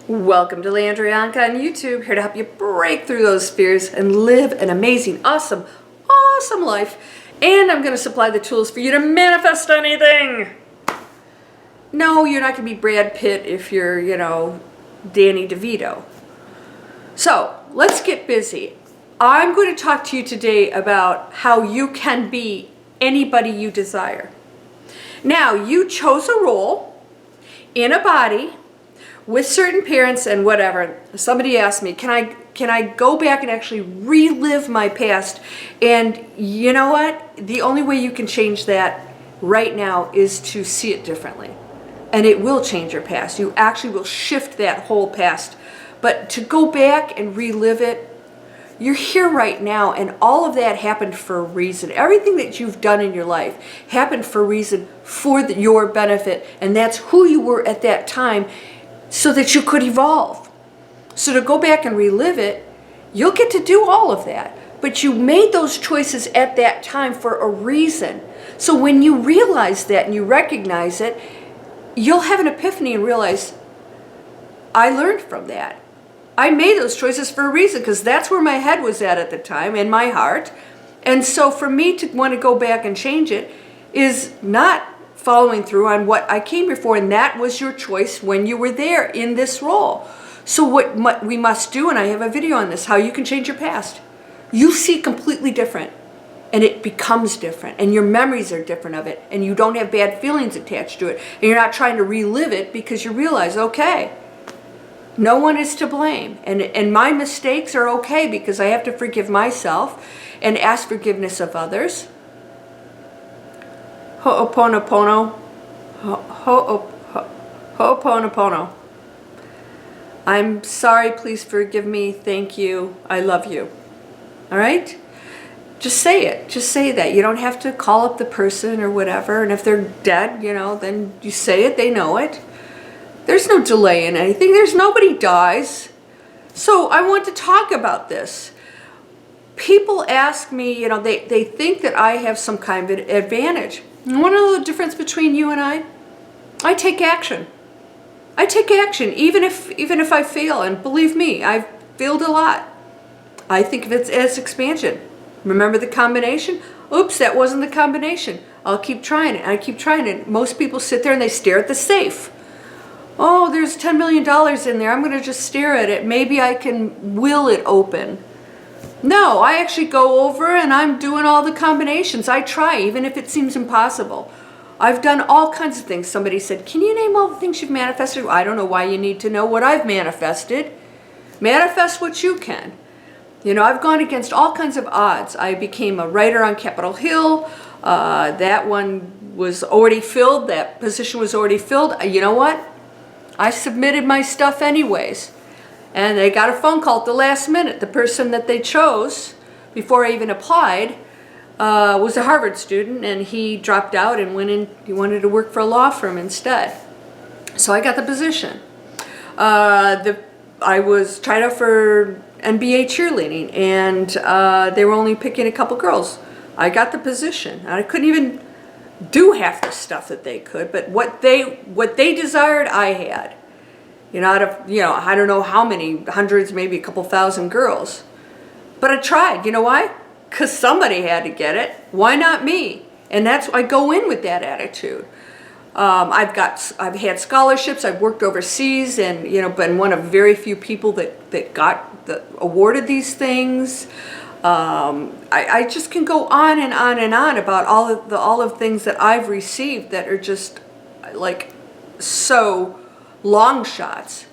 Welcome to Landria Onkka on YouTube, here to help you break through those fears and live an amazing, awesome life. And I'm going to supply the tools for you to manifest anything. No, you're not going to be Brad Pitt if you're, Danny DeVito. So, let's get busy. I'm going to talk to you today about how you can be anybody you desire. Now, you chose a role in a body with certain parents and whatever. Somebody asked me, can I go back and actually relive my past? And you know what? The only way you can change that right now is to see it differently. And it will change your past. You actually will shift that whole past. But to go back and relive it, you're here right now, and all of that happened for a reason. Everything that you've done in your life happened for a reason, for your benefit, and that's who you were at that time, so that you could evolve. So to go back and relive it, you'll get to do all of that. But you made those choices at that time for a reason. So when you realize that and you recognize it, you'll have an epiphany and realize, I learned from that. I made those choices for a reason, because that's where my head was at the time, and my heart. And so for me to want to go back and change it is not following through on what I came here for, and that was your choice when you were there in this role. So what we must do, and I have a video on this, how you can change your past. You see completely different, and it becomes different, and your memories are different of it, and you don't have bad feelings attached to it, and you're not trying to relive it, because you realize, okay, no one is to blame, and my mistakes are okay, because I have to forgive myself and ask forgiveness of others. Ho'oponopono. Ho'oponopono. I'm sorry, please forgive me, thank you, I love you. All right? Just say it. Just say that. You don't have to call up the person or whatever, and if they're dead, then you say it, they know it. There's no delay in anything. Nobody dies. So I want to talk about this. People ask me, they think that I have some kind of advantage. You want to know the difference between you and I? I take action. I take action, even if I fail, and believe me, I've failed a lot. I think of it as expansion. Remember the combination? Oops, that wasn't the combination. I'll keep trying it. I keep trying it. Most people sit there and they stare at the safe. Oh, there's $10 million in there. I'm going to just stare at it. Maybe I can will it open. No, I actually go over and I'm doing all the combinations. I try, even if it seems impossible. I've done all kinds of things. Somebody said, can you name all the things you've manifested? I don't know why you need to know what I've manifested. Manifest what you can. I've gone against all kinds of odds. I became a writer on Capitol Hill. That one was already filled. That position was already filled. You know what? I submitted my stuff anyways. And they got a phone call at the last minute. The person that they chose, before I even applied, was a Harvard student, and he dropped out and went in. He wanted to work for a law firm instead. So I got the position. I was tried out for NBA cheerleading, and they were only picking a couple girls. I got the position. And I couldn't even do half the stuff that they could, but what they desired, I had. Out of, I don't know how many, hundreds, maybe a couple thousand girls. But I tried. You know why? Because somebody had to get it. Why not me? And that's, I go in with that attitude. I've had scholarships. I've worked overseas, and been one of very few people that got awarded these things. I just can go on and on and on about all of things that I've received that are just like so long shots.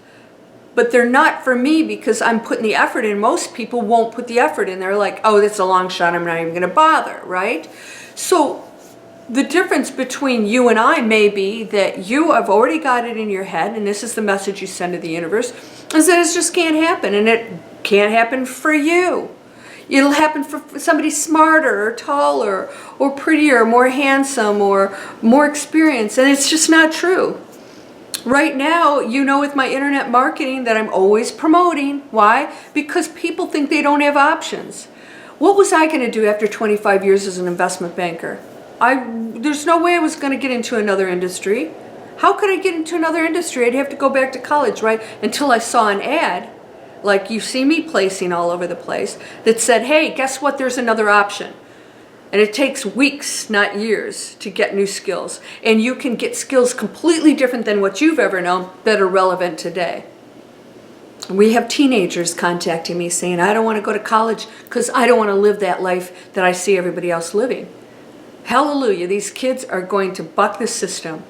But they're not for me, because I'm putting the effort in. Most people won't put the effort in. They're like, oh, that's a long shot, I'm not even going to bother, right? So the difference between you and I may be that you have already got it in your head, and this is the message you send to the universe, is that it just can't happen, and it can't happen for you. It'll happen for somebody smarter or taller or prettier, more handsome or more experienced, and it's just not true. Right now, you know, with my internet marketing that I'm always promoting. Why? Because people think they don't have options. What was I going to do after 25 years as an investment banker? There's no way I was going to get into another industry. How could I get into another industry? I'd have to go back to college, right? Until I saw an ad, like you see me placing all over the place, that said, hey, guess what? There's another option. And it takes weeks, not years, to get new skills. And you can get skills completely different than what you've ever known that are relevant today. We have teenagers contacting me saying, I don't want to go to college because I don't want to live that life that I see everybody else living. Hallelujah, these kids are going to buck the system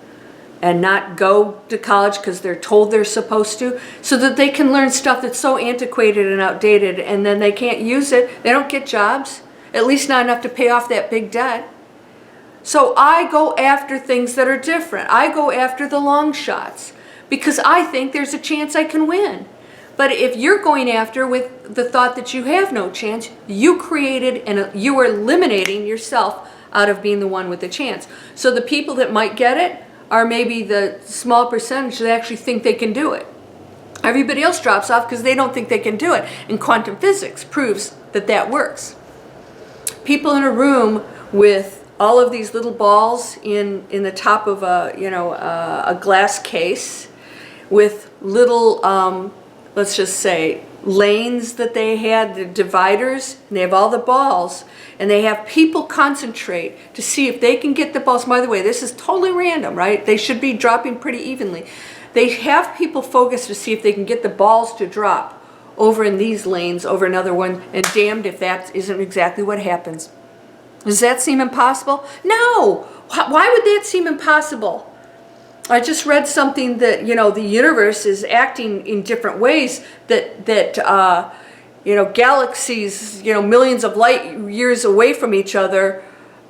and not go to college because they're told they're supposed to, so that they can learn stuff that's so antiquated and outdated, and then they can't use it. They don't get jobs. At least not enough to pay off that big debt. So I go after things that are different. I go after the long shots because I think there's a chance I can win. But if you're going after with the thought that you have no chance, you created and you are eliminating yourself out of being the one with the chance. So the people that might get it are maybe the small percentage that actually think they can do it. Everybody else drops off because they don't think they can do it. And quantum physics proves that that works. People in a room with all of these little balls in the top of a glass case with little, let's just say, lanes that they had, the dividers, and they have all the balls, and they have people concentrate to see if they can get the balls. By the way, this is totally random, right? They should be dropping pretty evenly. They have people focus to see if they can get the balls to drop over in these lanes, over another one, and damned if that isn't exactly what happens. Does that seem impossible? No! Why would that seem impossible? I just read something that, the universe is acting in different ways, that galaxies, millions of light years away from each other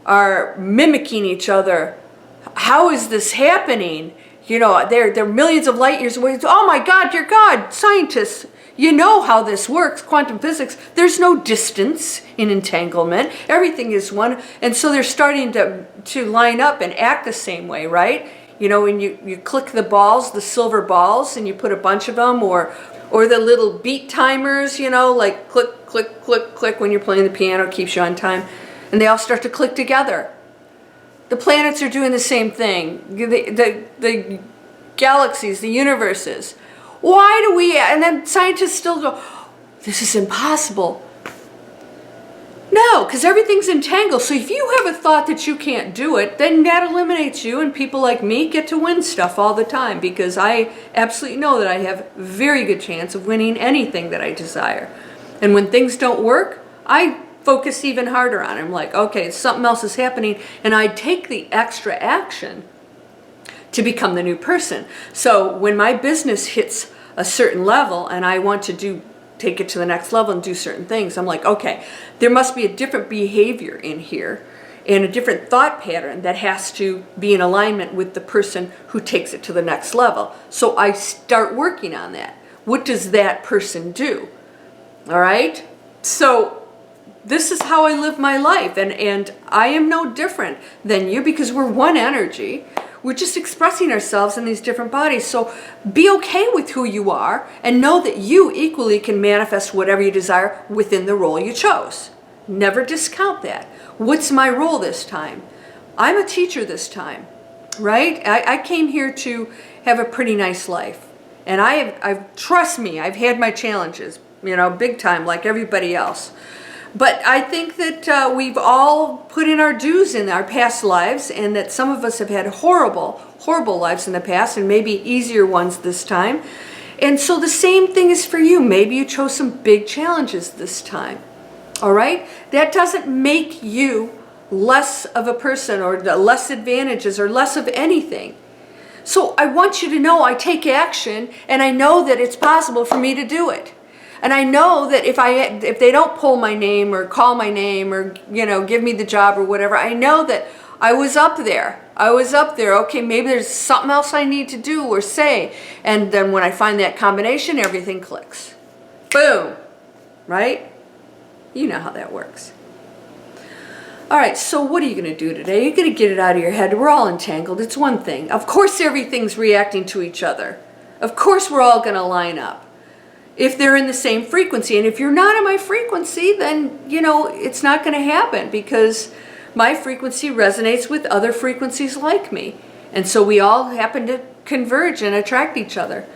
are mimicking each other. How is this happening? They're millions of light years away. Oh my God, dear God, scientists, you know how this works, quantum physics. There's no distance in entanglement. Everything is one. And so they're starting to line up and act the same way, right? When you click the balls, the silver balls, and you put a bunch of them, or the little beat timers, like click, click, click, click when you're playing the piano, keeps you on time. And they all start to click together. The planets are doing the same thing. The galaxies, the universes. Why do we, and then scientists still go, this is impossible. No, because everything's entangled. So if you have a thought that you can't do it, then that eliminates you, and people like me get to win stuff all the time, because I absolutely know that I have a very good chance of winning anything that I desire. And when things don't work, I focus even harder on it. I'm like, okay, something else is happening, and I take the extra action to become the new person. So when my business hits a certain level and I want to take it to the next level and do certain things, I'm like, okay, there must be a different behavior in here and a different thought pattern that has to be in alignment with the person who takes it to the next level. So I start working on that. What does that person do? All right? So this is how I live my life, and I am no different than you, because we're one energy. We're just expressing ourselves in these different bodies. So be okay with who you are, and know that you equally can manifest whatever you desire within the role you chose. Never discount that. What's my role this time? I'm a teacher this time, right? I came here to have a pretty nice life. And I've trust me, I've had my challenges, big time, like everybody else. But I think that we've all put in our dues in our past lives, and that some of us have had horrible, horrible lives in the past, and maybe easier ones this time. And so the same thing is for you. Maybe you chose some big challenges this time. All right? That doesn't make you less of a person, or less advantages, or less of anything. So I want you to know I take action, and I know that it's possible for me to do it. And I know that if they don't pull my name or call my name or, give me the job or whatever, I know that I was up there. Okay, maybe there's something else I need to do or say. And then when I find that combination, everything clicks. Boom. Right? You know how that works. All right, so what are you going to do today? You're going to get it out of your head. We're all entangled. It's one thing. Of course everything's reacting to each other. Of course we're all going to line up if they're in the same frequency. And if you're not in my frequency, then, you know, it's not going to happen, because my frequency resonates with other frequencies like me. And so we all happen to converge and attract each other.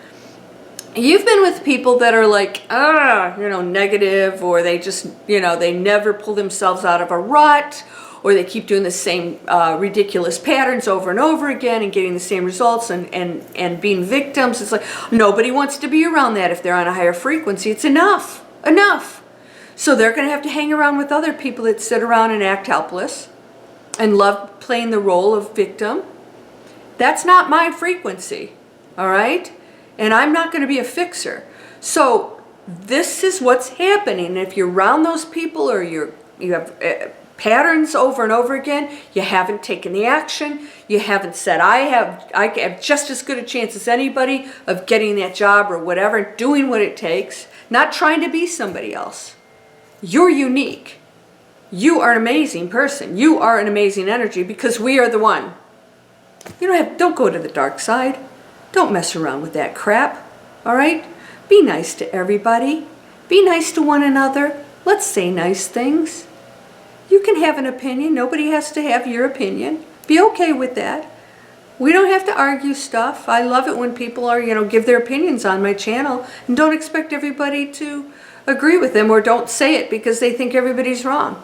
You've been with people that are like, you know, negative, or they just, you know, they never pull themselves out of a rut, or they keep doing the same ridiculous patterns over and over again and getting the same results and being victims. It's like nobody wants to be around that if they're on a higher frequency. It's enough. So they're going to have to hang around with other people that sit around and act helpless and love playing the role of victim. That's not my frequency, all right? And I'm not going to be a fixer. So this is what's happening. If you're around those people, or you have patterns over and over again, you haven't taken the action, you haven't said, I have just as good a chance as anybody of getting that job or whatever, doing what it takes, not trying to be somebody else. You're unique. You are an amazing person. You are an amazing energy, because we are the one. Don't go to the dark side. Don't mess around with that crap, all right? Be nice to everybody. Be nice to one another. Let's say nice things. You can have an opinion. Nobody has to have your opinion. Be okay with that. We don't have to argue stuff. I love it when people are, give their opinions on my channel, and don't expect everybody to agree with them, or don't say it because they think everybody's wrong.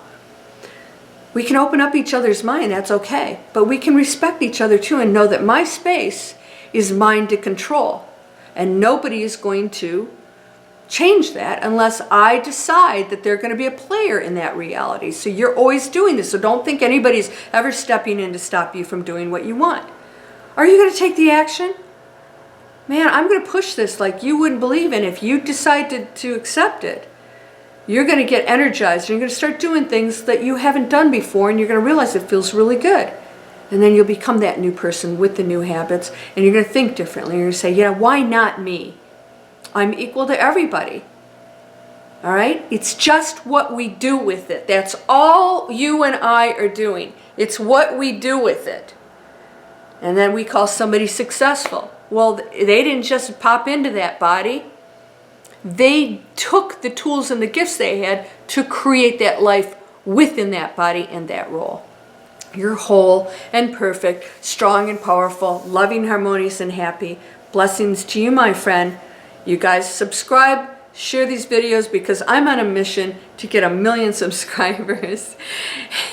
We can open up each other's mind, that's okay. But we can respect each other too, and know that my space is mine to control. And nobody is going to change that unless I decide that they're going to be a player in that reality. So you're always doing this. So don't think anybody's ever stepping in to stop you from doing what you want. Are you going to take the action? Man, I'm going to push this like you wouldn't believe in. If you decide to accept it, you're going to get energized. You're going to start doing things that you haven't done before, and you're going to realize it feels really good. And then you'll become that new person with the new habits, and you're going to think differently. You're going to say, yeah, why not me? I'm equal to everybody. All right? It's just what we do with it. That's all you and I are doing. It's what we do with it. And then we call somebody successful. Well, they didn't just pop into that body. They took the tools and the gifts they had to create that life within that body and that role. You're whole and perfect, strong and powerful, loving, harmonious, and happy. Blessings to you, my friend. You guys subscribe, share these videos, because I'm on a mission to get 1 million subscribers.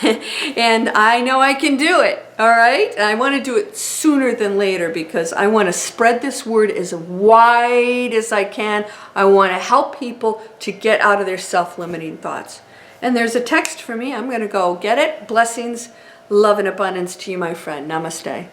And I know I can do it, all right? And I want to do it sooner than later, because I want to spread this word as wide as I can. I want to help people to get out of their self-limiting thoughts. And there's a text for me. I'm going to go get it. Blessings. Love and abundance to you, my friend. Namaste.